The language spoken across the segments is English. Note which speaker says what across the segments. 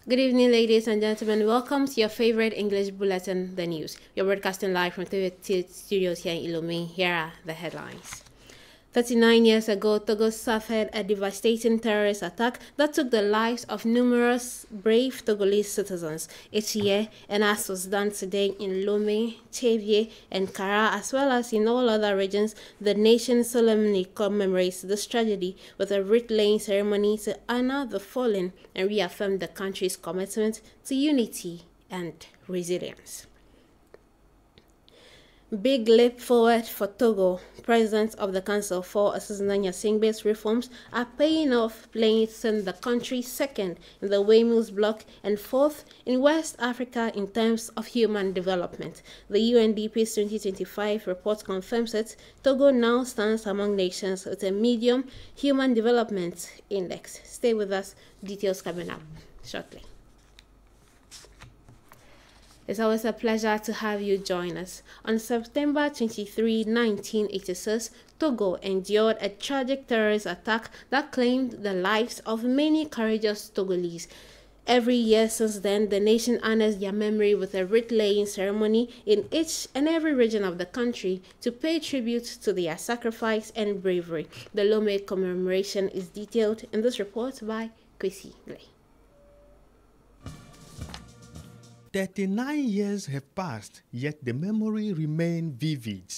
Speaker 1: Good evening, ladies and gentlemen. Welcome to your favorite English bulletin, The News. You're broadcasting live from TV studios here in Ilome. Here are the headlines. 39 years ago, Togo suffered a devastating terrorist attack that took the lives of numerous brave Togolese citizens. Each year, and as was done today in Lome, Tevye, and Kara, as well as in all other regions, the nation solemnly commemorates this tragedy with a wreath-laying ceremony to honor the fallen and reaffirm the country's commitment to unity and resilience. Big leap forward for Togo. President of the Council for Asisina Singbe's reforms are paying off, placing the country second in the Weymouth bloc and fourth in West Africa in terms of human development. The UNDP's 2025 report confirms it. Togo now stands among nations with a medium human development index. Stay with us. Details coming up shortly. It's always a pleasure to have you join us. On September 23, 1986, Togo endured a tragic terrorist attack that claimed the lives of many courageous Togolese. Every year since then, the nation honors their memory with a wreath-laying ceremony in each and every region of the country to pay tribute to their sacrifice and bravery. The Lome commemoration is detailed in this report by Kwesi Lay.
Speaker 2: 39 years have passed, yet the memory remains vivid.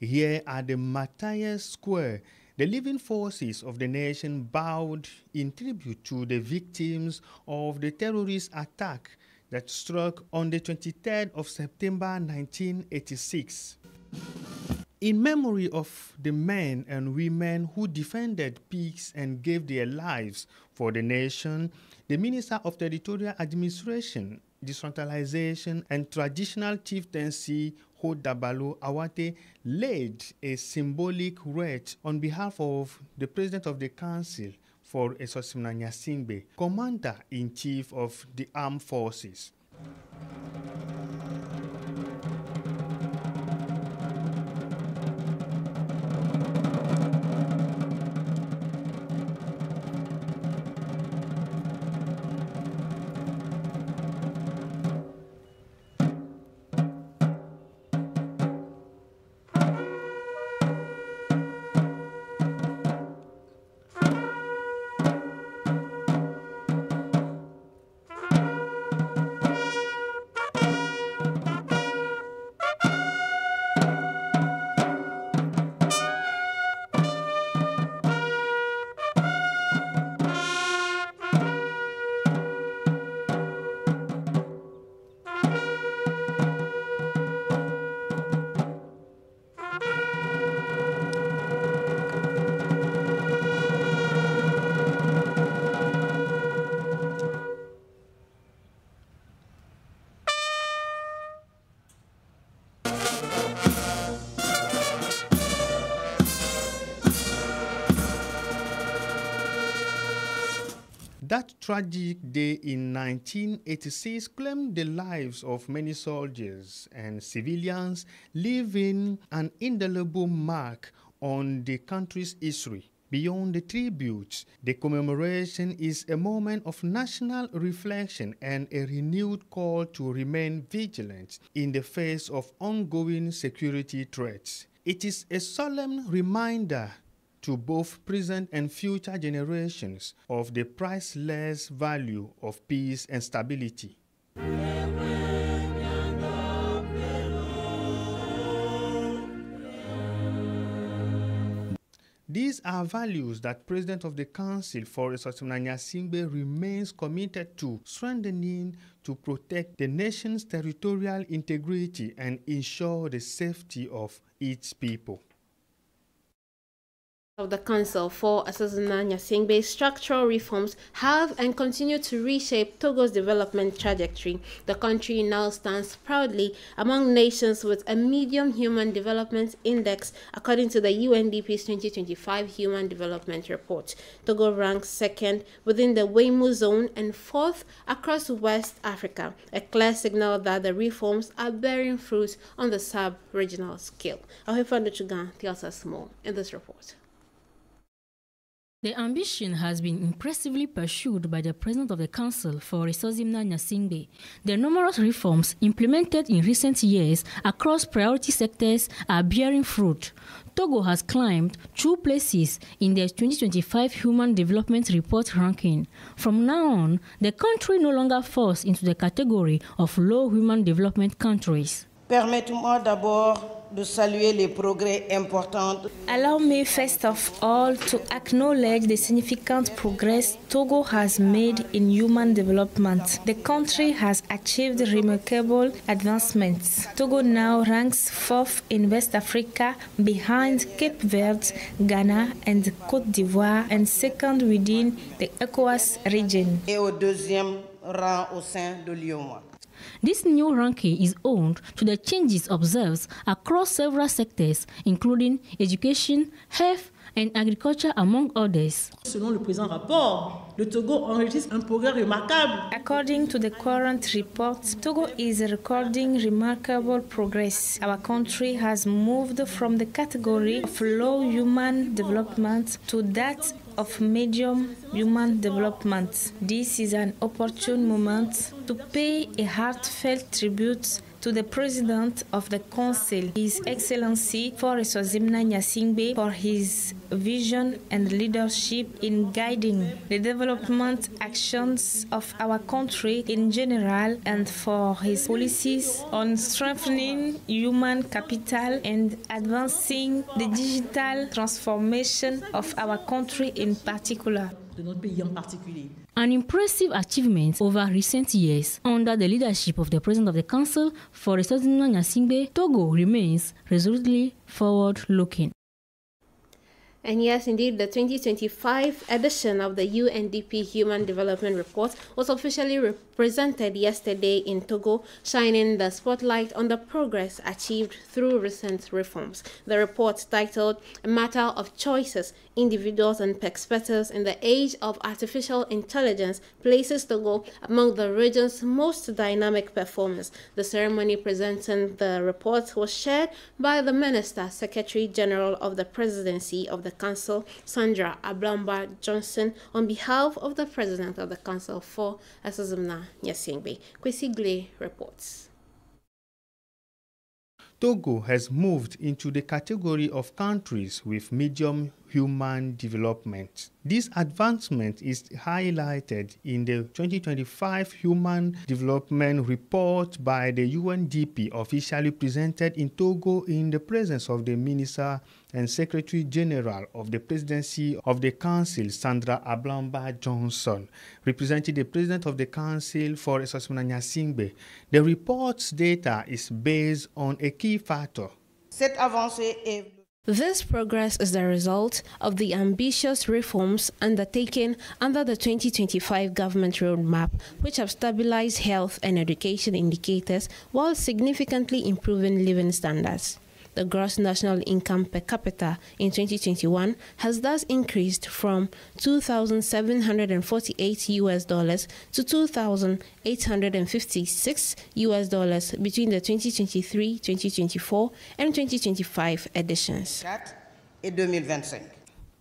Speaker 2: Here at the Matthias Square, the living forces of the nation bowed in tribute to the victims of the terrorist attack that struck on the 23rd of September 1986. In memory of the men and women who defended peace and gave their lives for the nation, the Minister of Territorial Administration, Decentralization and Traditional Chieftaincy, Hodabalo Awate, laid a symbolic wreath on behalf of the President of the Council for Esosimna Nyasingbe, Commander-in-Chief of the Armed Forces. That tragic day in 1986 claimed the lives of many soldiers and civilians, leaving an indelible mark on the country's history. Beyond the tributes, the commemoration is a moment of national reflection and a renewed call to remain vigilant in the face of ongoing security threats. It is a solemn reminder to both present and future generations of the priceless value of peace and stability. These are values that President of the Council for Esosimna Nyasingbe remains committed to strengthening to protect the nation's territorial integrity and ensure the safety of its people.
Speaker 1: Of the Council for Asisina Nyasingbe's structural reforms have and continue to reshape Togo's development trajectory. The country now stands proudly among nations with a medium human development index according to the UNDP's 2025 Human Development Report. Togo ranks second within the Weymouth zone and fourth across West Africa, a clear signal that the reforms are bearing fruit on the sub-regional scale. Ahoifa Nduchugan tells us more in this report.
Speaker 3: The ambition has been impressively pursued by the President of the Council for Resourcimna Nyasingbe. The numerous reforms implemented in recent years across priority sectors are bearing fruit. Togo has climbed 2 places in the 2025 Human Development Report ranking. From now on, the country no longer falls into the category of low human development countries.
Speaker 4: Permettez-moi d'abord de saluer les progrès importants.
Speaker 5: Allow me first of all to acknowledge the significant progress Togo has made in human development. The country has achieved remarkable advancements. Togo now ranks 4th in West Africa behind Cape Verde, Ghana and Côte d'Ivoire, and 2nd within the ECOWAS region.
Speaker 4: Et au 2e rang au sein de l'UEMOA.
Speaker 3: This new ranking is owed to the changes observed across several sectors, including education, health, and agriculture, among others.
Speaker 6: Selon le présent rapport, le Togo enregistre un progrès remarquable.
Speaker 5: According to the current report, Togo is recording remarkable progress. Our country has moved from the category of low human development to that of medium human development. This is an opportune moment to pay a heartfelt tribute to the President of the Council, His Excellency for Resourcimna Nyasingbe, for his vision and leadership in guiding the development actions of our country in general, and for his policies on strengthening human capital and advancing the digital transformation of our country in particular.
Speaker 6: De notre pays en particulier.
Speaker 3: An impressive achievement over recent years. Under the leadership of the President of the Council for Resourcimna Nyasingbe, Togo remains resolutely forward-looking.
Speaker 1: And yes, indeed, the 2025 edition of the UNDP Human Development Report was officially presented yesterday in Togo, shining the spotlight on the progress achieved through recent reforms. The report, titled "A Matter of Choices, Individuals and Perspectives in the Age of Artificial Intelligence," places Togo among the region's most dynamic performers. The ceremony presenting the report was chaired by the Minister, Secretary General of the Presidency of the Council, Sandra Ablamba Johnson, on behalf of the President of the Council for Resourcimna Nyasingbe. Kwesi Glay reports.
Speaker 2: Togo has moved into the category of countries with medium human development. This advancement is highlighted in the 2025 Human Development Report by the UNDP, officially presented in Togo in the presence of the Minister and Secretary General of the Presidency of the Council, Sandra Ablamba Johnson, representing the President of the Council for Resourcimna Nyasingbe. The report's data is based on a key factor.
Speaker 4: Cette avancée est
Speaker 1: This progress is the result of the ambitious reforms undertaken under the 2025 government roadmap, which have stabilized health and education indicators while significantly improving living standards. The gross national income per capita in 2021 has thus increased from $2,748 to $2,856 between the 2023, 2024, and 2025 editions.
Speaker 4: et 2025.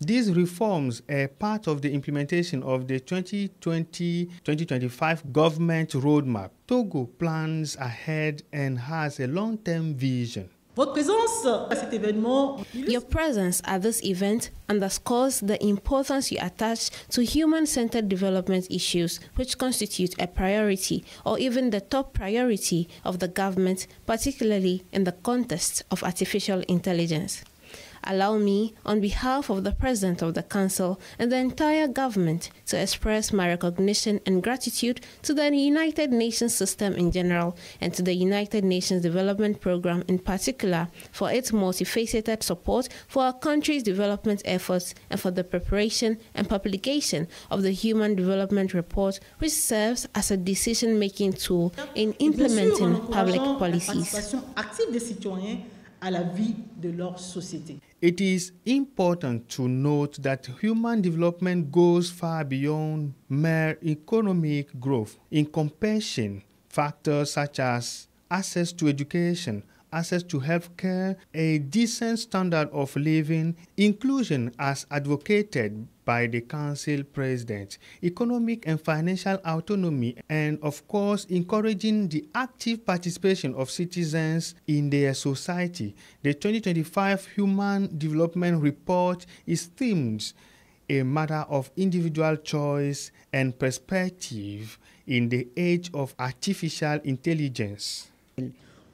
Speaker 2: These reforms are part of the implementation of the 2020-2025 government roadmap. Togo plans ahead and has a long-term vision.
Speaker 6: Votre présence à cet événement
Speaker 1: Your presence at this event underscores the importance you attach to human-centered development issues, which constitute a priority or even the top priority of the government, particularly in the context of artificial intelligence. Allow me, on behalf of the President of the Council and the entire government, to express my recognition and gratitude to the United Nations system in general and to the United Nations Development Programme in particular for its multifaceted support for our country's development efforts and for the preparation and publication of the Human Development Report, which serves as a decision-making tool in implementing public policies.
Speaker 6: active des citoyens à la vie de leur société.
Speaker 2: It is important to note that human development goes far beyond mere economic growth, encompassing factors such as access to education, access to health care, a decent standard of living, inclusion as advocated by the Council President, economic and financial autonomy, and of course, encouraging the active participation of citizens in their society. The 2025 Human Development Report is themed a matter of individual choice and perspective in the age of artificial intelligence.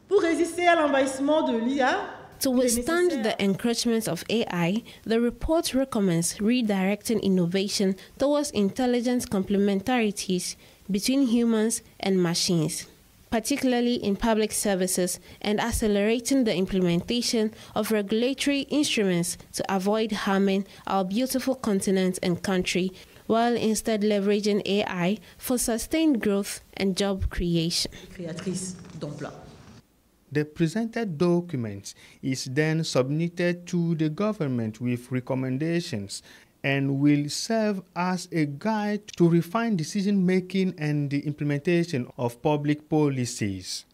Speaker 6: Pour résister à l'envahissement de l'IA,
Speaker 1: to withstand the encroachments of AI, the report recommends redirecting innovation towards intelligent complementarities between humans and machines, particularly in public services, and accelerating the implementation of regulatory instruments to avoid harming our beautiful continent and country, while instead leveraging AI for sustained growth and job creation.
Speaker 6: créatrice d'emplois.
Speaker 2: The presented document is then submitted to the government with recommendations and will serve as a guide to refine decision-making and the implementation of public policies.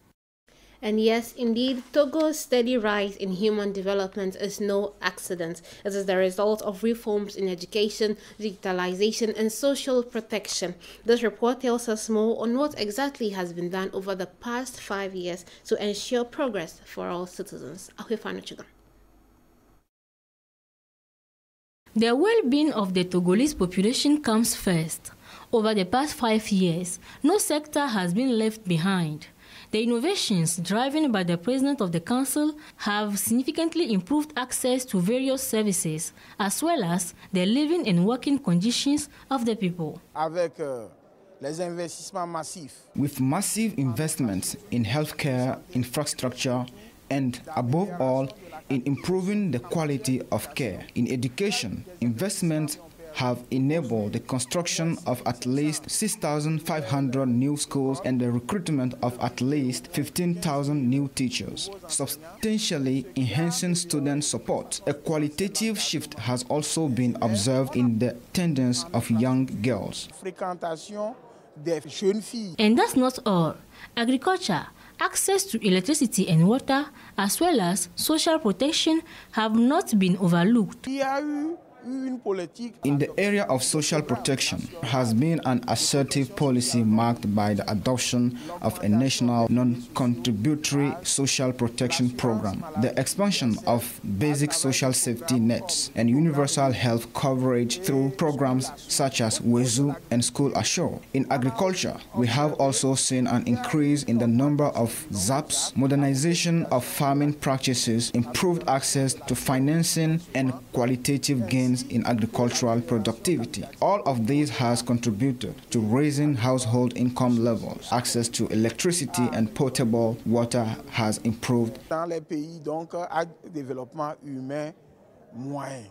Speaker 1: And yes, indeed, Togo's steady rise in human development is no accident. It is the result of reforms in education, digitalization, and social protection. This report tells us more on what exactly has been done over the past 5 years to ensure progress for all citizens.
Speaker 3: The well-being of the Togolese population comes first. Over the past 5 years, no sector has been left behind. The innovations driven by the President of the Council have significantly improved access to various services, as well as the living and working conditions of the people.
Speaker 7: With massive investments in healthcare, infrastructure, and above all, in improving the quality of care. In education, investments have enabled the construction of at least 6,500 new schools and the recruitment of at least 15,000 new teachers, substantially enhancing student support. A qualitative shift has also been observed in the attendance of young girls.
Speaker 3: And that's not all. Agriculture, access to electricity and water, as well as social protection have not been overlooked.
Speaker 7: In the area of social protection, has been an assertive policy marked by the adoption of a national non-contributory social protection program, the expansion of basic social safety nets, and universal health coverage through programs such as Wezu and School Assure. In agriculture, we have also seen an increase in the number of ZAPs, modernization of farming practices, improved access to financing, and qualitative gains in agricultural productivity. All of this has contributed to raising household income levels. Access to electricity and potable water has improved.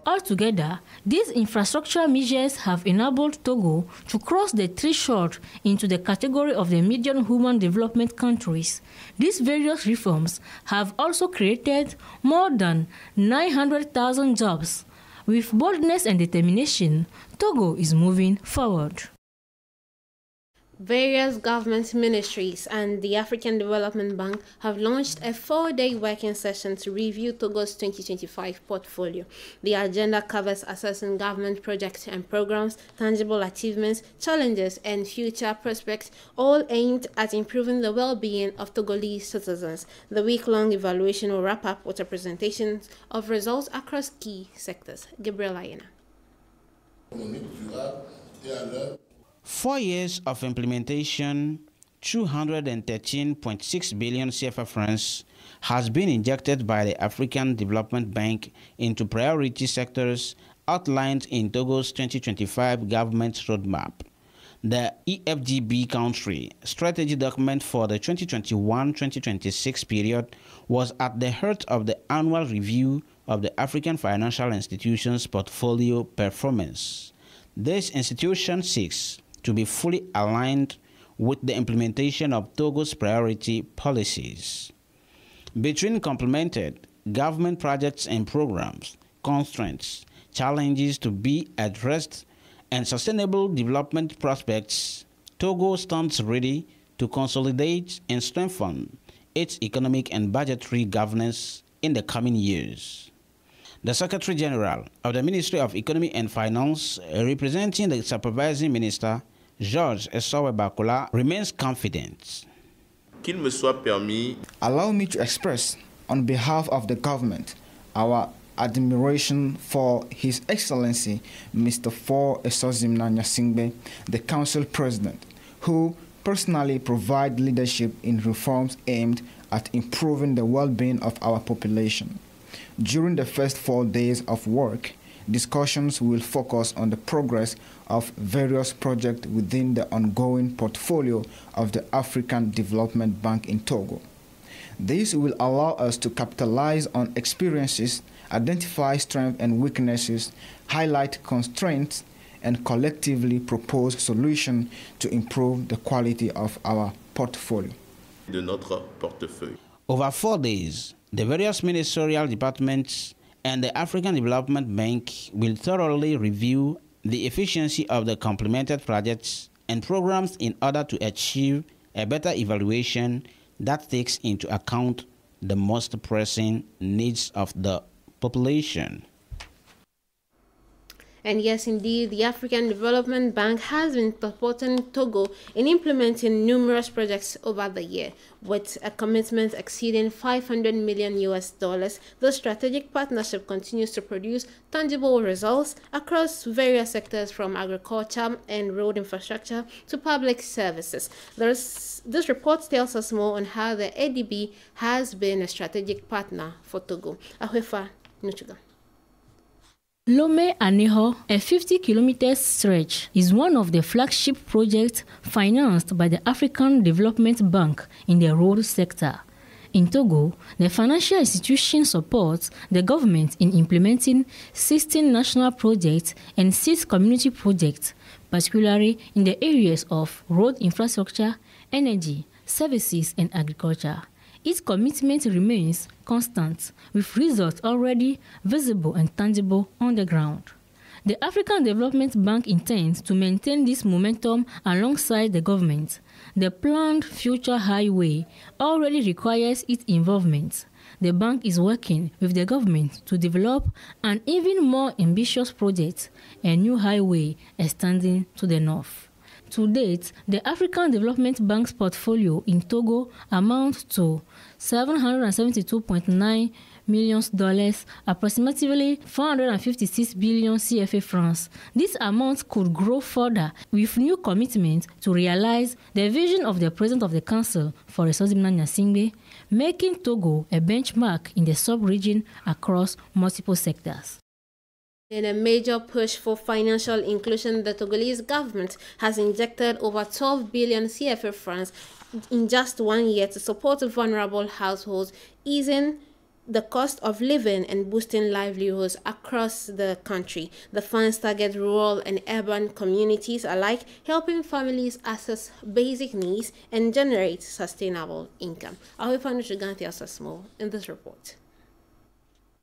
Speaker 3: Altogether, these infrastructure measures have enabled Togo to cross the threshold into the category of the median human development countries. These various reforms have also created more than 900,000 jobs. With boldness and determination, Togo is moving forward.
Speaker 1: Various government ministries and the African Development Bank have launched a 4-day working session to review Togo's 2025 portfolio. The agenda covers assessing government projects and programs, tangible achievements, challenges, and future prospects, all aimed at improving the well-being of Togolese citizens. The week-long evaluation will wrap up with a presentation of results across key sectors. Gabriel Ayena.
Speaker 8: 4 years of implementation, 213.6 billion CFA francs has been injected by the African Development Bank into priority sectors outlined in Togo's 2025 government roadmap. The EFDB country strategy document for the 2021-2026 period was at the heart of the annual review of the African financial institutions' portfolio performance. This institution seeks to be fully aligned with the implementation of Togo's priority policies. Between complemented government projects and programs, constraints, challenges to be addressed, and sustainable development prospects, Togo stands ready to consolidate and strengthen its economic and budgetary governance in the coming years. The Secretary General of the Ministry of Economy and Finance, representing the Supervising Minister, Georges Essowe Bakola, remains confident.
Speaker 9: Qu'il me soit permis.
Speaker 7: Allow me to express, on behalf of the government, our admiration for His Excellency Mr. Faure Esozimna Nyasingbe, the Council President, who personally provide leadership in reforms aimed at improving the well-being of our population. During the first 4 days of work, discussions will focus on the progress of various projects within the ongoing portfolio of the African Development Bank in Togo. This will allow us to capitalize on experiences, identify strengths and weaknesses, highlight constraints, and collectively propose solutions to improve the quality of our portfolio.
Speaker 9: De notre portefeuille.
Speaker 8: Over 4 days, the various ministerial departments and the African Development Bank will thoroughly review the efficiency of the complemented projects and programs in order to achieve a better evaluation that takes into account the most pressing needs of the population.
Speaker 1: And yes, indeed, the African Development Bank has been supporting Togo in implementing numerous projects over the year, with a commitment exceeding $500 million. The strategic partnership continues to produce tangible results across various sectors, from agriculture and road infrastructure to public services. This report tells us more on how the ADB has been a strategic partner for Togo. Ahwefa Nuchuga.
Speaker 3: Lomé-Aneho, a 50-kilometer stretch, is one of the flagship projects financed by the African Development Bank in the road sector. In Togo, the financial institution supports the government in implementing 16 national projects and 6 community projects, particularly in the areas of road infrastructure, energy, services, and agriculture. Its commitment remains constant, with results already visible and tangible on the ground. The African Development Bank intends to maintain this momentum alongside the government. The planned future highway already requires its involvement. The bank is working with the government to develop an even more ambitious project, a new highway extending to the north. To date, the African Development Bank's portfolio in Togo amounts to $772.9 million, approximately 456 billion CFA francs. This amount could grow further with new commitments to realize the vision of the President of the Council, Faure Esozimna Nyasingbe, making Togo a benchmark in the sub-region across multiple sectors.
Speaker 1: In a major push for financial inclusion, the Togolese government has injected over 12 billion CFA francs in just 1 year to support vulnerable households, easing the cost of living and boosting livelihoods across the country. The funds target rural and urban communities alike, helping families access basic needs and generate sustainable income. Our Nuchugan tells us more in this report.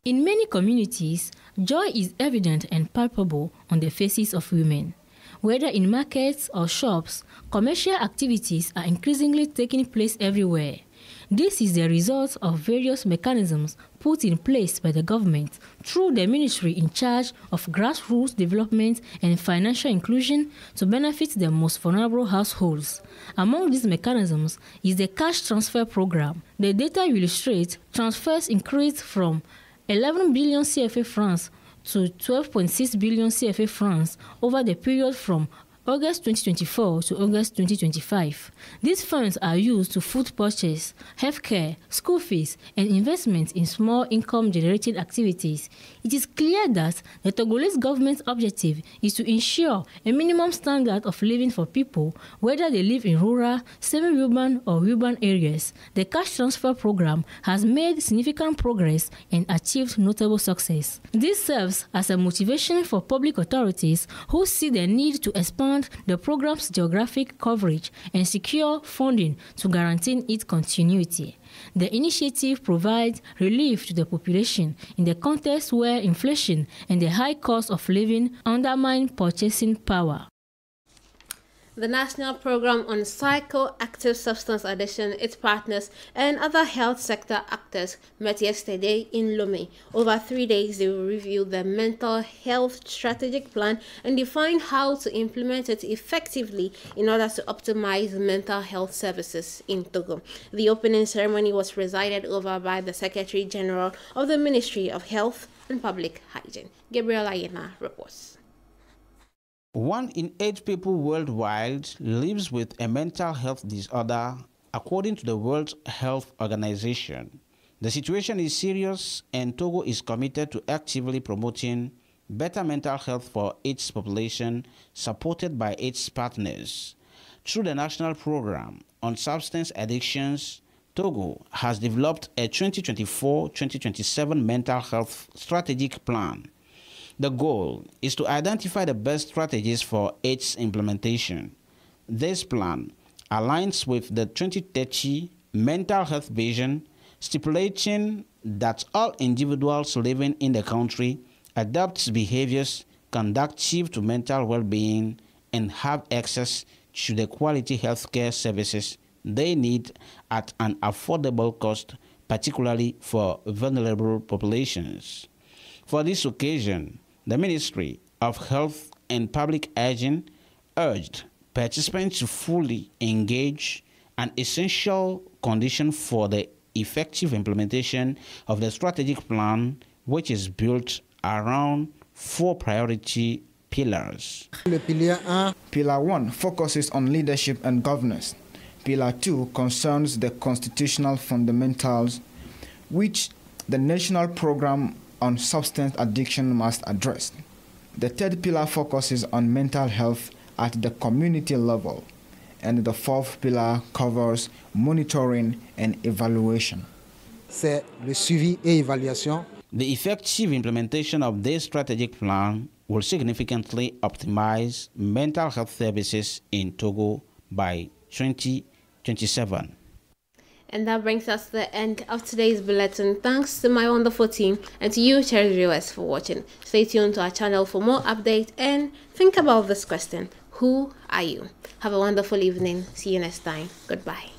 Speaker 3: In many communities, joy is evident and palpable on the faces of women. Whether in markets or shops, commercial activities are increasingly taking place everywhere. This is the result of various mechanisms put in place by the government through the ministry in charge of grassroots development and financial inclusion to benefit the most vulnerable households. Among these mechanisms is the cash transfer program. The data illustrates transfers increased from 11 billion CFA francs to 12.6 billion CFA francs over the period from August 2024 to August 2025. These funds are used to food purchase, healthcare, school fees, and investments in small income-generating activities. It is clear that the Togolese government's objective is to ensure a minimum standard of living for people, whether they live in rural, semi-urban, or urban areas. The cash transfer program has made significant progress and achieved notable success. This serves as a motivation for public authorities who see the need to expand the program's geographic coverage and secure funding to guarantee its continuity. The initiative provides relief to the population in the context where inflation and the high cost of living undermine purchasing power.
Speaker 1: The National Program on Psychoactive Substance Addiction, its partners, and other health sector actors met yesterday in Lomé. Over 3 days, they will review the mental health strategic plan and define how to implement it effectively in order to optimize mental health services in Togo. The opening ceremony was presided over by the Secretary General of the Ministry of Health and Public Hygiene. Gabriel Ayena reports.
Speaker 8: 1 in 8 people worldwide lives with a mental health disorder, according to the World Health Organization. The situation is serious, and Togo is committed to actively promoting better mental health for its population, supported by its partners. Through the National Program on Substance Addictions, Togo has developed a 2024-2027 mental health strategic plan. The goal is to identify the best strategies for its implementation. This plan aligns with the 2030 mental health vision, stipulating that all individuals living in the country adopt behaviors conducive to mental well-being and have access to the quality healthcare services they need at an affordable cost, particularly for vulnerable populations. For this occasion, the Ministry of Health and Public Hygiene urged participants to fully engage, an essential condition for the effective implementation of the strategic plan, which is built around 4 priority pillars.
Speaker 7: Pillar 1 focuses on leadership and governance. Pillar 2 concerns the constitutional fundamentals, which the National Program on Substance Addiction must address. The 3rd pillar focuses on mental health at the community level, and the 4th pillar covers monitoring and evaluation.
Speaker 10: C'est le suivi et évaluation.
Speaker 8: The effective implementation of this strategic plan will significantly optimize mental health services in Togo by 2027.
Speaker 1: And that brings us to the end of today's bulletin. Thanks to my wonderful team and to you, cherished viewers, for watching. Stay tuned to our channel for more updates and think about this question: who are you? Have a wonderful evening. See you next time. Goodbye.